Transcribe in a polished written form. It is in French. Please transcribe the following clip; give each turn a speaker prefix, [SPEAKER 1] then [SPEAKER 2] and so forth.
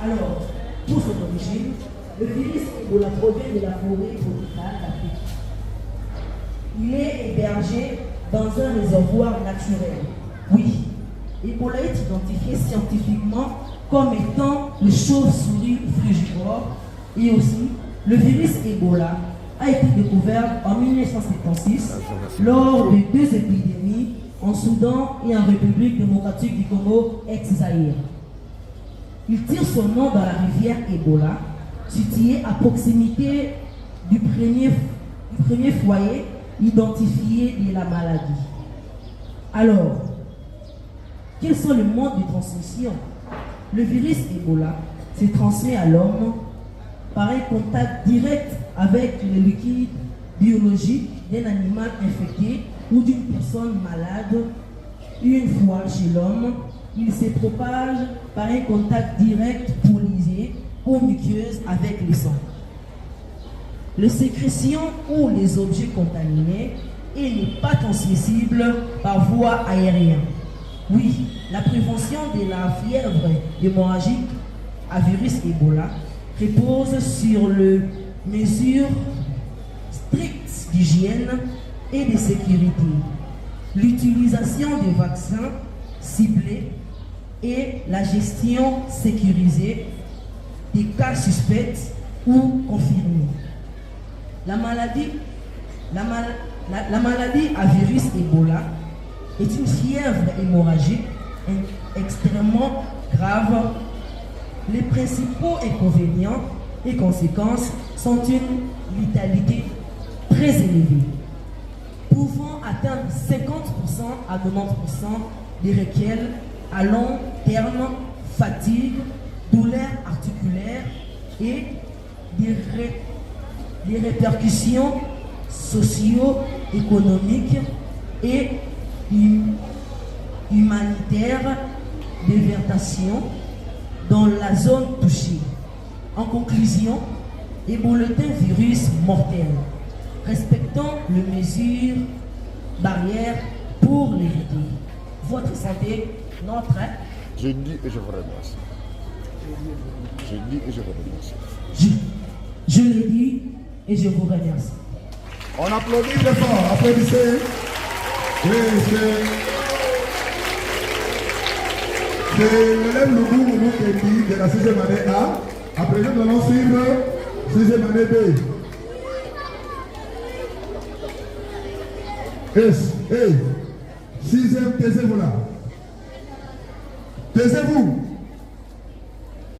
[SPEAKER 1] Alors, pour son origine, le virus Ebola provient de la forêt tropicale d'Afrique. Il est hébergé dans un réservoir naturel. Oui, Ebola est identifié scientifiquement comme étant le chauve-souris frugivore et aussi le virus Ebola a été découvert en 1976 lors de 2 épidémies en Soudan et en République démocratique du Congo ex-Zaïre. Il tire son nom dans la rivière Ebola, située à proximité du premier foyer identifié de la maladie. Alors, quels sont les modes de transmission? Le virus Ebola se transmet à l'homme par un contact direct avec le liquide biologique d'un animal infecté ou d'une personne malade. Une fois chez l'homme, il se propage par un contact direct pollué ou muqueuse avec les sangs. Les sécrétions ou les objets contaminés et n'est pas transmissible par voie aérienne. Oui, la prévention de la fièvre hémorragique à virus Ebola repose sur les mesures strictes d'hygiène et de sécurité, l'utilisation des vaccins ciblés et la gestion sécurisée des cas suspects ou confirmés. La maladie à virus Ebola est une fièvre hémorragique extrêmement grave. Les principaux inconvénients et conséquences sont une vitalité très élevée, pouvant atteindre 50% à 90%, desquels à long terme fatigue, douleurs articulaires et des répercussions socio-économiques et humanitaires, dévastation dans la zone touchée. En conclusion, Ebola est un virus mortel. Respectons les mesures barrières pour l'éviter. Votre santé, notre.
[SPEAKER 2] Je dis et je vous remercie. Je dis et je vous remercie.
[SPEAKER 1] Je le dis et je vous remercie.
[SPEAKER 3] On applaudit très fort. Applaudissez. Oui, c'est l'élève Loubou Kendi de la 6e année A. Après, nous allons suivre 6e année B. Hey, 6e, taisez-vous là. Taisez-vous.